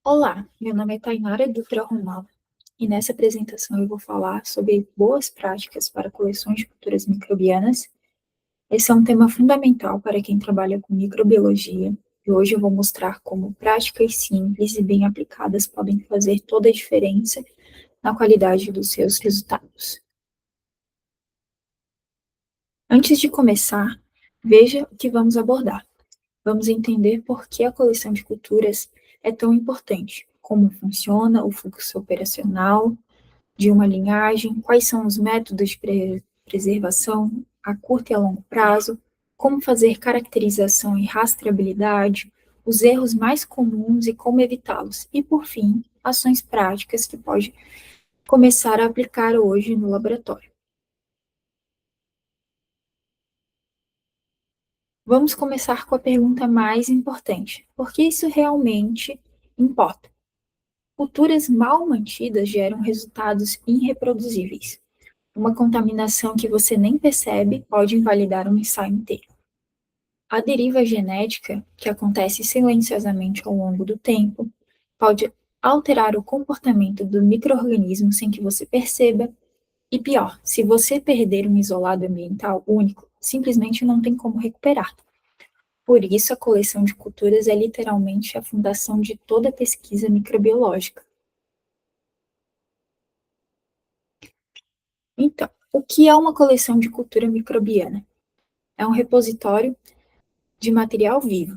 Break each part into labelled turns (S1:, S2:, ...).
S1: Olá, meu nome é Tainara Dutra Romão e nessa apresentação eu vou falar sobre boas práticas para coleções de culturas microbianas. Esse é um tema fundamental para quem trabalha com microbiologia e hoje eu vou mostrar como práticas simples e bem aplicadas podem fazer toda a diferença na qualidade dos seus resultados. Antes de começar, veja o que vamos abordar. Vamos entender por que a coleção de culturas é tão importante, como funciona o fluxo operacional de uma linhagem, quais são os métodos de preservação a curto e a longo prazo, como fazer caracterização e rastreabilidade, os erros mais comuns e como evitá-los, e, por fim, ações práticas que pode começar a aplicar hoje no laboratório. Vamos começar com a pergunta mais importante: por que isso realmente importa? Culturas mal mantidas geram resultados irreproduzíveis. Uma contaminação que você nem percebe pode invalidar um ensaio inteiro. A deriva genética, que acontece silenciosamente ao longo do tempo, pode alterar o comportamento do microorganismo sem que você perceba. E pior, se você perder um isolado ambiental único, simplesmente não tem como recuperar. Por isso, a coleção de culturas é literalmente a fundação de toda a pesquisa microbiológica. Então, o que é uma coleção de cultura microbiana? É um repositório de material vivo.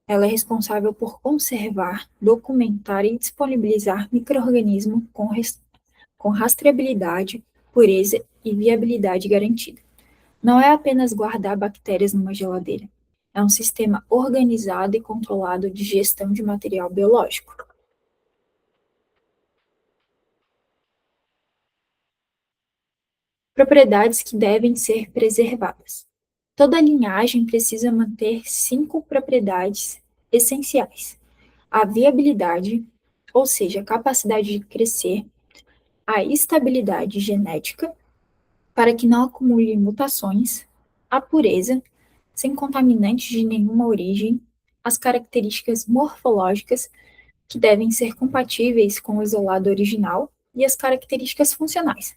S1: Ela é responsável por conservar, documentar e disponibilizar microorganismos com rastreabilidade, pureza e viabilidade garantida. Não é apenas guardar bactérias numa geladeira. É um sistema organizado e controlado de gestão de material biológico. Propriedades que devem ser preservadas. Toda linhagem precisa manter 5 propriedades essenciais: a viabilidade, ou seja, a capacidade de crescer, a estabilidade genética, para que não acumule mutações, a pureza, sem contaminantes de nenhuma origem, as características morfológicas, que devem ser compatíveis com o isolado original, e as características funcionais,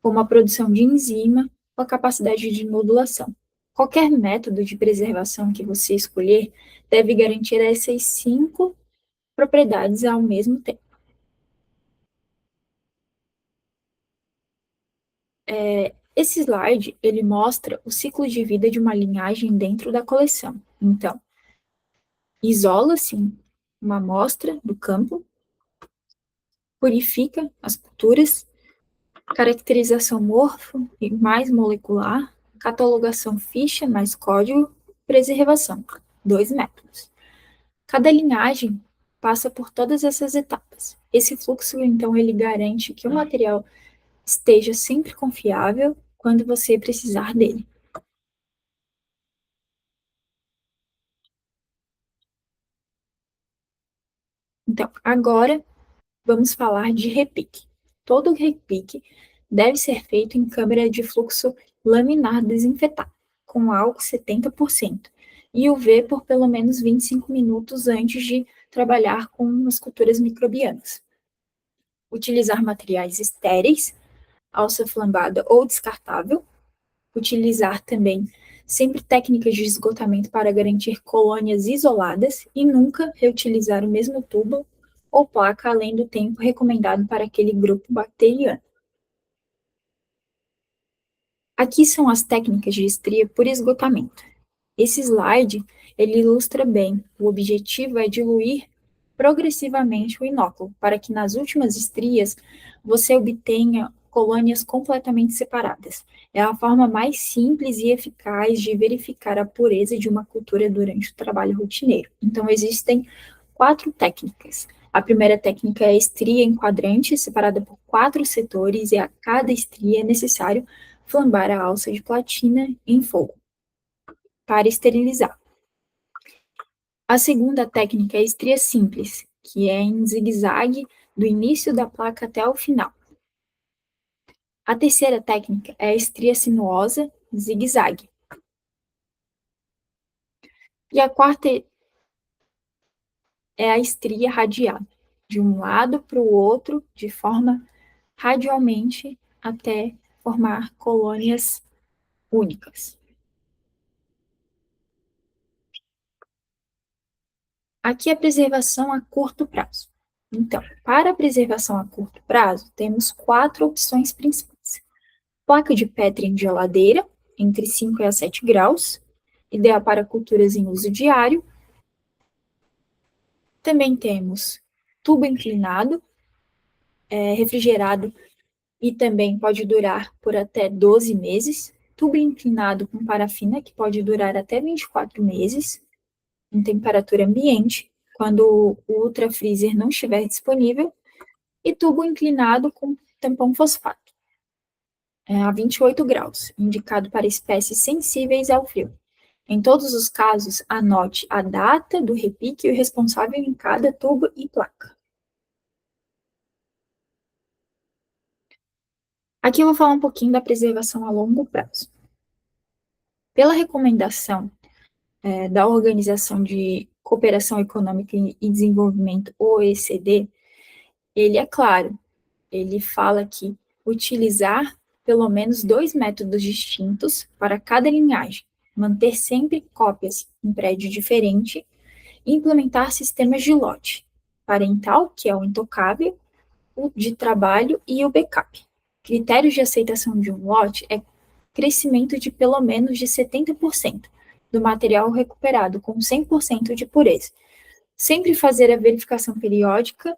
S1: como a produção de enzima ou a capacidade de nodulação. Qualquer método de preservação que você escolher deve garantir essas 5 propriedades ao mesmo tempo. Esse slide ele mostra o ciclo de vida de uma linhagem dentro da coleção. Então, isola-se uma amostra do campo, purifica as culturas, caracterização morfo e mais molecular, catalogação ficha mais código, preservação. 2 métodos. Cada linhagem passa por todas essas etapas. Esse fluxo, então, ele garante que o material esteja sempre confiável quando você precisar dele. Então, agora vamos falar de repique. Todo repique deve ser feito em câmara de fluxo laminar desinfetada, com álcool 70%, e UV por pelo menos 25 minutos antes de trabalhar com as culturas microbianas. Utilizar materiais estéreis, alça flambada ou descartável. Utilizar também sempre técnicas de esgotamento para garantir colônias isoladas e nunca reutilizar o mesmo tubo ou placa além do tempo recomendado para aquele grupo bacteriano. Aqui são as técnicas de estria por esgotamento. Esse slide ele ilustra bem. O objetivo é diluir progressivamente o inóculo, para que nas últimas estrias você obtenha colônias completamente separadas. É a forma mais simples e eficaz de verificar a pureza de uma cultura durante o trabalho rotineiro. Então, existem 4 técnicas. A primeira técnica é a estria em quadrante, separada por 4 setores, e a cada estria é necessário flambar a alça de platina em fogo para esterilizar. A segunda técnica é a estria simples, que é em zigue-zague do início da placa até o final. A terceira técnica é a estria sinuosa, zigue-zague. E a quarta é a estria radiada. de um lado para o outro de forma radialmente até formar colônias únicas. Aqui é a preservação a curto prazo. Então, para a preservação a curto prazo, temos 4 opções principais. Placa de Petri em geladeira, entre 5 a 7 graus, ideal para culturas em uso diário. Também temos tubo inclinado, refrigerado e também pode durar por até 12 meses. Tubo inclinado com parafina, que pode durar até 24 meses, em temperatura ambiente, quando o ultrafreezer não estiver disponível. E tubo inclinado com tampão fosfato, a 28 graus, indicado para espécies sensíveis ao frio. Em todos os casos, anote a data do repique e o responsável em cada tubo e placa. Aqui eu vou falar um pouquinho da preservação a longo prazo. Pela recomendação da Organização de Cooperação Econômica e Desenvolvimento, OECD, ele é claro, ele fala que utilizar pelo menos 2 métodos distintos para cada linhagem, manter sempre cópias em prédio diferente e implementar sistemas de lote parental, que é o intocável, o de trabalho e o backup. Critérios de aceitação de um lote é crescimento de pelo menos de 70% do material recuperado com 100% de pureza. Sempre fazer a verificação periódica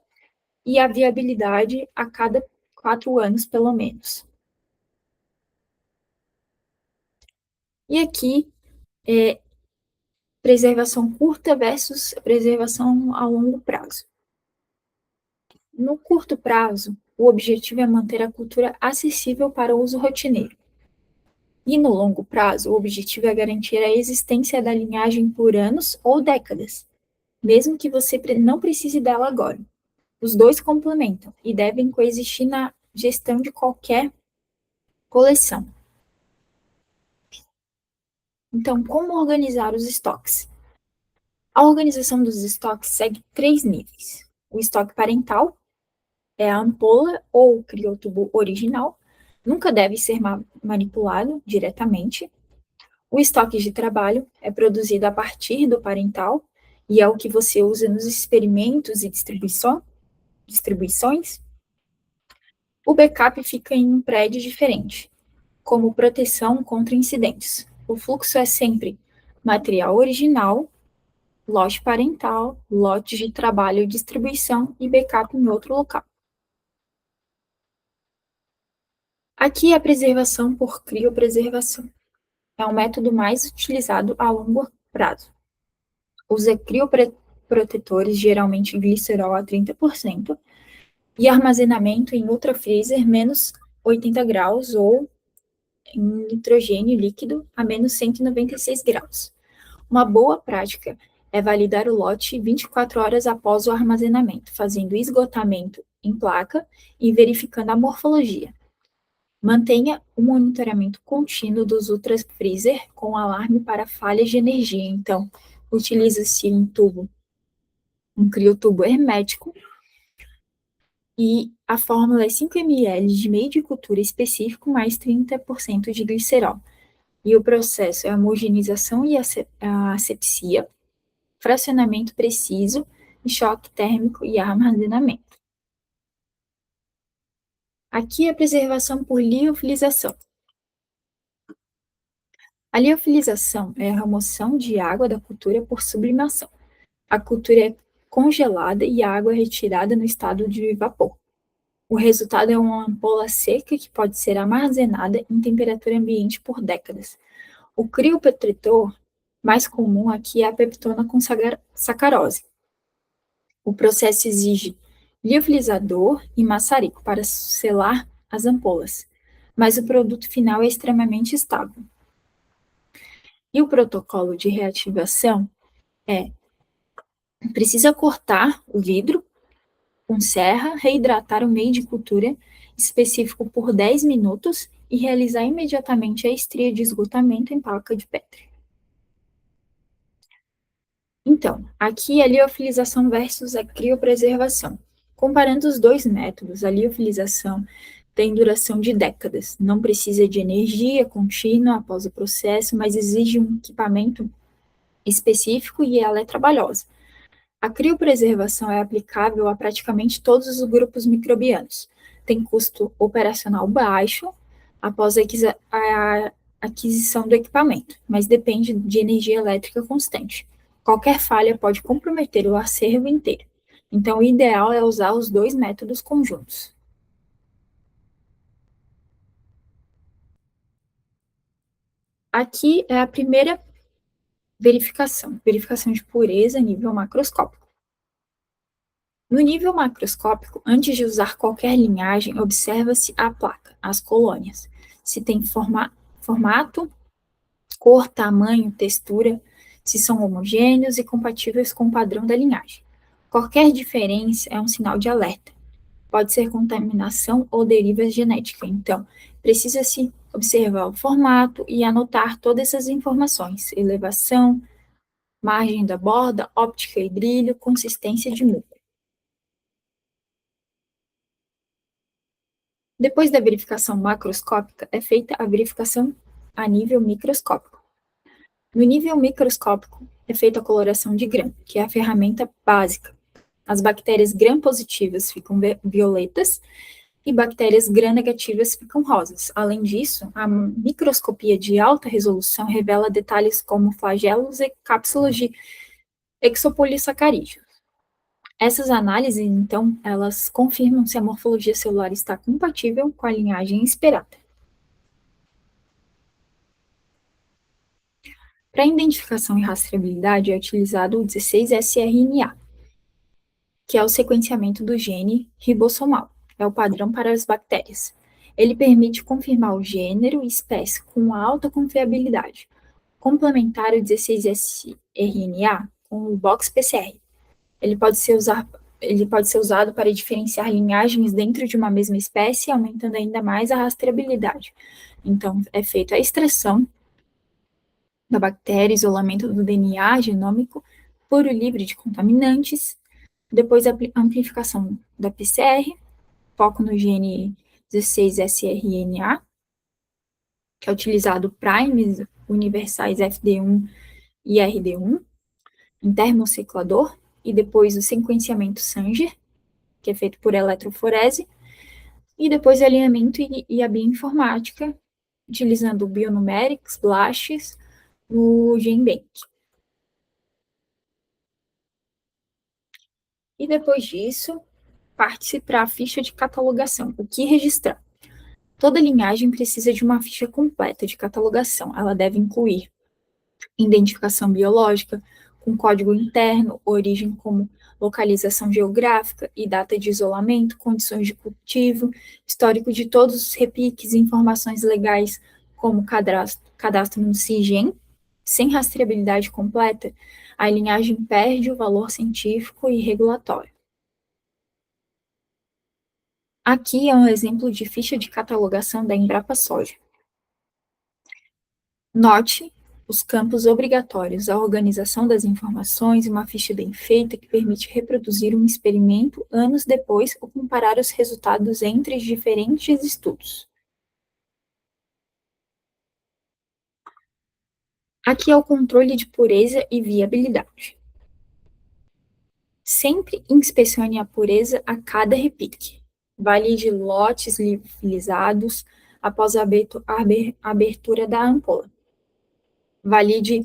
S1: e a viabilidade a cada 4 anos, pelo menos. E aqui, preservação curta versus preservação a longo prazo. No curto prazo, o objetivo é manter a cultura acessível para o uso rotineiro. E no longo prazo, o objetivo é garantir a existência da linhagem por anos ou décadas, mesmo que você não precise dela agora. Os dois complementam e devem coexistir na gestão de qualquer coleção. Então, como organizar os estoques? A organização dos estoques segue 3 níveis. O estoque parental é a ampola ou o criotubo original, nunca deve ser manipulado diretamente. O estoque de trabalho é produzido a partir do parental e é o que você usa nos experimentos e distribuições. O backup fica em um prédio diferente, como proteção contra incidentes. O fluxo é sempre material original, lote parental, lote de trabalho e distribuição e backup em outro local. Aqui é a preservação por criopreservação. É um método mais utilizado a longo prazo. Usa crioprotetores, geralmente glicerol a 30%, e armazenamento em ultrafreezer menos 80 graus ou em nitrogênio líquido a menos 196 graus. Uma boa prática é validar o lote 24 horas após o armazenamento, fazendo esgotamento em placa e verificando a morfologia. Mantenha o monitoramento contínuo dos ultrafreezer com alarme para falhas de energia. Então, utiliza-se um criotubo hermético, e a fórmula é 5 ml de meio de cultura específico mais 30% de glicerol. E o processo é a homogeneização e a asepsia, fracionamento preciso, choque térmico e armazenamento. Aqui é a preservação por liofilização. A liofilização é a remoção de água da cultura por sublimação. A cultura é congelada e a água é retirada no estado de vapor. O resultado é uma ampola seca que pode ser armazenada em temperatura ambiente por décadas. O crioprotetor mais comum aqui é a peptona com sacarose. O processo exige liofilizador e maçarico para selar as ampolas, mas o produto final é extremamente estável. E o protocolo de reativação precisa cortar o vidro com serra, reidratar o meio de cultura específico por 10 minutos e realizar imediatamente a estria de esgotamento em placa de Petri. Então, aqui é a liofilização versus a criopreservação. Comparando os dois métodos, a liofilização tem duração de décadas, não precisa de energia contínua após o processo, mas exige um equipamento específico e ela é trabalhosa. A criopreservação é aplicável a praticamente todos os grupos microbianos. Tem custo operacional baixo após a aquisição do equipamento, mas depende de energia elétrica constante. Qualquer falha pode comprometer o acervo inteiro. Então, o ideal é usar os dois métodos conjuntos. Aqui é a primeira verificação de pureza a nível macroscópico. No nível macroscópico, antes de usar qualquer linhagem, observa-se a placa, as colônias, se tem formato, cor, tamanho, textura, se são homogêneos e compatíveis com o padrão da linhagem. Qualquer diferença é um sinal de alerta. Pode ser contaminação ou deriva genética. Então, precisa-se observar o formato e anotar todas essas informações: elevação, margem da borda, óptica e brilho, consistência de muco. Depois da verificação macroscópica, é feita a verificação a nível microscópico. No nível microscópico, é feita a coloração de Gram, que é a ferramenta básica. As bactérias gram-positivas ficam violetas e bactérias gram-negativas ficam rosas. Além disso, a microscopia de alta resolução revela detalhes como flagelos e cápsulas de exopolissacarídeos. Essas análises, então, elas confirmam se a morfologia celular está compatível com a linhagem esperada. Para identificação e rastreabilidade é utilizado o 16sRNA, que é o sequenciamento do gene ribossomal, é o padrão para as bactérias. Ele permite confirmar o gênero e espécie com alta confiabilidade. Complementar o 16sRNA com o Box-PCR. Ele pode ser usado para diferenciar linhagens dentro de uma mesma espécie, aumentando ainda mais a rastreabilidade. Então, é feita a extração da bactéria, isolamento do DNA genômico, puro livre de contaminantes, depois a amplificação da PCR, foco no gene 16sRNA, que é utilizado primes universais FD1 e RD1, em termociclador, e depois o sequenciamento Sanger, que é feito por eletroforese, e depois o alinhamento e a bioinformática, utilizando o Bionumerics, BLAST, no GenBank. E depois disso, parte-se para a ficha de catalogação, o que registrar. Toda linhagem precisa de uma ficha completa de catalogação. Ela deve incluir identificação biológica, com código interno, origem como localização geográfica e data de isolamento, condições de cultivo, histórico de todos os repiques, informações legais, como cadastro no CIGEM. Sem rastreabilidade completa, a linhagem perde o valor científico e regulatório. Aqui é um exemplo de ficha de catalogação da Embrapa Soja. Note os campos obrigatórios, a organização das informações e uma ficha bem feita que permite reproduzir um experimento anos depois ou comparar os resultados entre diferentes estudos. Aqui é o controle de pureza e viabilidade. Sempre inspecione a pureza a cada repique. Valide lotes liofilizados após a abertura da ampola. Valide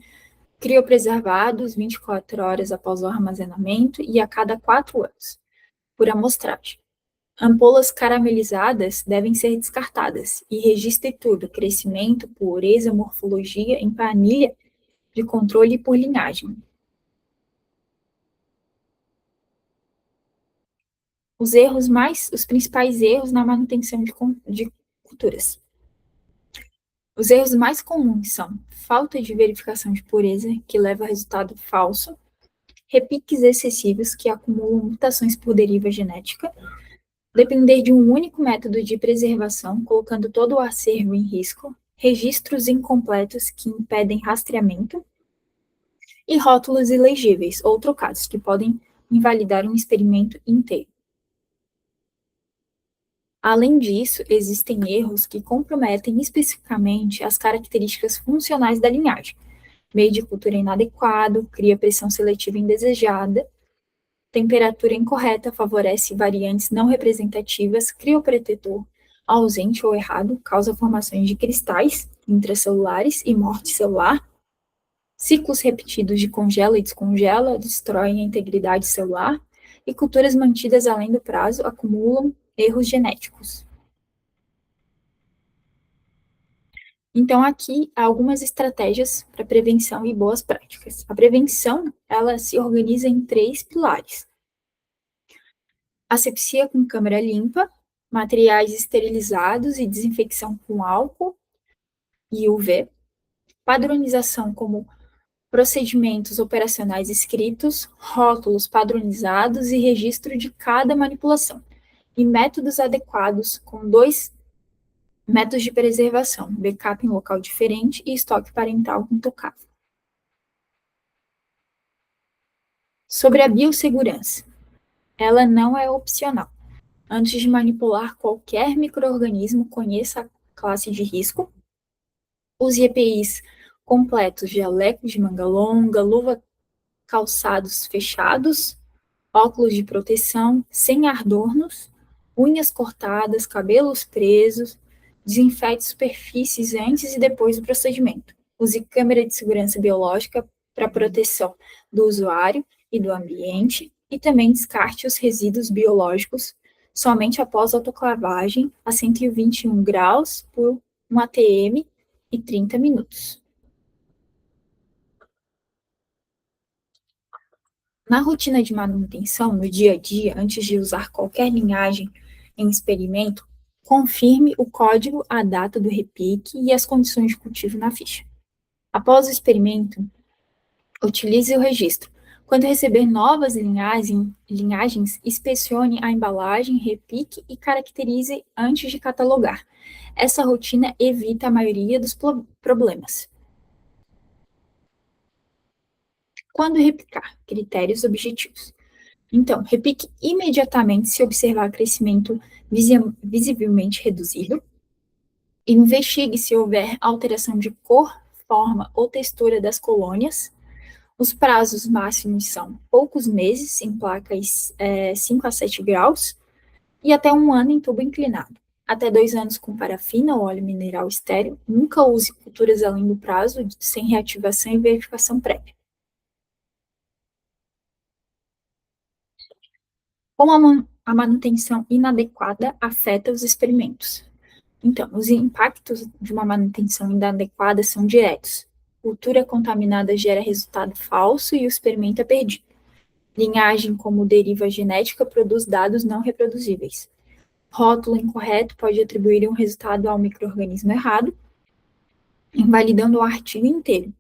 S1: criopreservados 24 horas após o armazenamento e a cada 4 anos, por amostragem. Ampolas caramelizadas devem ser descartadas e registre tudo: crescimento, pureza, morfologia, em planilha de controle por linhagem. Os principais erros na manutenção de culturas. Os erros mais comuns são falta de verificação de pureza, que leva a resultado falso, repiques excessivos, que acumulam mutações por deriva genética, depender de um único método de preservação, colocando todo o acervo em risco, registros incompletos que impedem rastreamento, e rótulos ilegíveis ou trocados, que podem invalidar um experimento inteiro. Além disso, existem erros que comprometem especificamente as características funcionais da linhagem. Meio de cultura inadequado, cria pressão seletiva indesejada, temperatura incorreta favorece variantes não representativas, crioprotetor ausente ou errado, causa formações de cristais intracelulares e morte celular, ciclos repetidos de congela e descongela destroem a integridade celular, e culturas mantidas além do prazo acumulam erros genéticos. Então, aqui há algumas estratégias para prevenção e boas práticas. A prevenção, ela se organiza em três pilares: asepsia com câmera limpa, materiais esterilizados e desinfecção com álcool e UV, padronização como procedimentos operacionais escritos, rótulos padronizados e registro de cada manipulação, e métodos adequados com dois métodos de preservação: backup em local diferente e estoque parental intocável. Sobre a biossegurança, ela não é opcional. Antes de manipular qualquer microorganismo, conheça a classe de risco, use EPIs completos, jaleco de manga longa, luva, calçados fechados, óculos de proteção, sem adornos, unhas cortadas, cabelos presos, desinfete superfícies antes e depois do procedimento. Use câmera de segurança biológica para proteção do usuário e do ambiente, e também descarte os resíduos biológicos somente após autoclavagem a 121 graus por 1 atm e 30 minutos. Na rotina de manutenção, no dia a dia, antes de usar qualquer linhagem em experimento, confirme o código, a data do repique e as condições de cultivo na ficha. Após o experimento, utilize o registro. Quando receber novas linhagens, inspecione a embalagem, repique e caracterize antes de catalogar. Essa rotina evita a maioria dos problemas. Quando repicar? Critérios objetivos. Então, repique imediatamente se observar crescimento visivelmente reduzido. Investigue se houver alteração de cor, forma ou textura das colônias. Os prazos máximos são poucos meses em placas 5 a 7 graus e até 1 ano em tubo inclinado. Até 2 anos com parafina ou óleo mineral estéril. Nunca use culturas além do prazo, sem reativação e verificação prévia. Como a manutenção inadequada afeta os experimentos? Então, os impactos de uma manutenção inadequada são diretos. Cultura contaminada gera resultado falso e o experimento é perdido. Linhagem como deriva genética produz dados não reproduzíveis. Rótulo incorreto pode atribuir um resultado ao microorganismo errado, invalidando o artigo inteiro.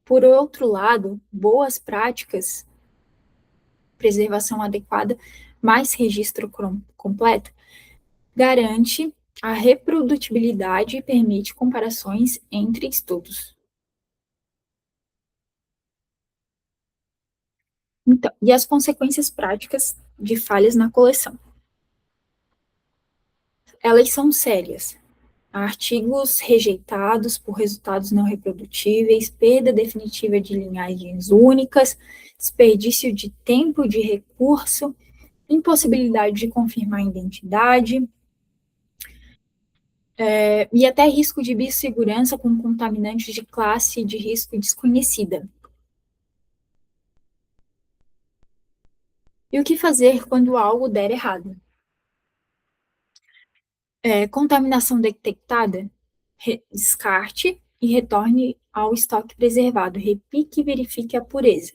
S1: Por outro lado, boas práticas, preservação adequada, mais registro completo, garante a reprodutibilidade e permite comparações entre estudos. Então, e as consequências práticas de falhas na coleção? Elas são sérias. Artigos rejeitados por resultados não reprodutíveis, perda definitiva de linhagens únicas, desperdício de tempo, de recurso, impossibilidade de confirmar a identidade, e até risco de biossegurança com contaminantes de classe de risco desconhecida. E o que fazer quando algo der errado? Contaminação detectada, descarte e retorne ao estoque preservado. Repique e verifique a pureza.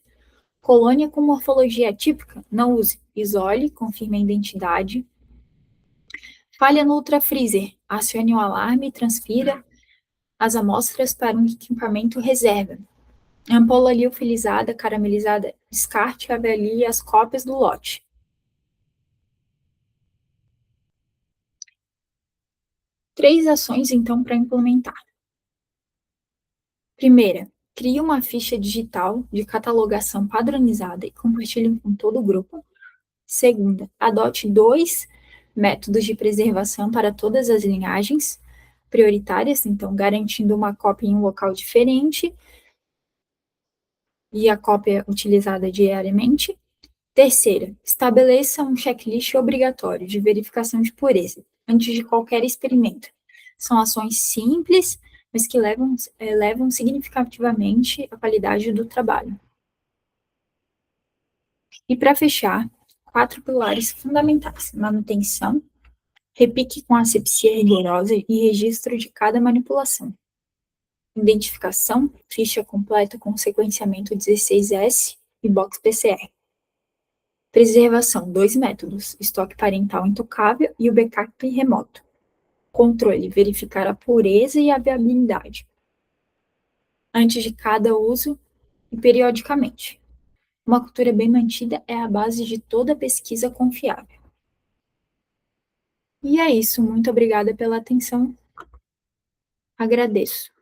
S1: Colônia com morfologia atípica, não use. Isole, confirme a identidade. Falha no ultrafreezer, acione o alarme e transfira as amostras para um equipamento reserva. Ampola liofilizada, caramelizada, descarte e avalie as cópias do lote. Três ações, então, para implementar. Primeira, crie uma ficha digital de catalogação padronizada e compartilhe com todo o grupo. Segunda, adote 2 métodos de preservação para todas as linhagens prioritárias, então garantindo uma cópia em um local diferente e a cópia utilizada diariamente. Terceira, estabeleça um checklist obrigatório de verificação de pureza antes de qualquer experimento. São ações simples, mas que levam significativamente a qualidade do trabalho. E para fechar, 4 pilares fundamentais: manutenção, repique com asepsia rigorosa e registro de cada manipulação. Identificação, ficha completa com sequenciamento 16S e box PCR. Preservação, 2 métodos: estoque parental intocável e o backup remoto. Controle, verificar a pureza e a viabilidade, antes de cada uso e periodicamente. Uma cultura bem mantida é a base de toda pesquisa confiável. E é isso, muito obrigada pela atenção. Agradeço.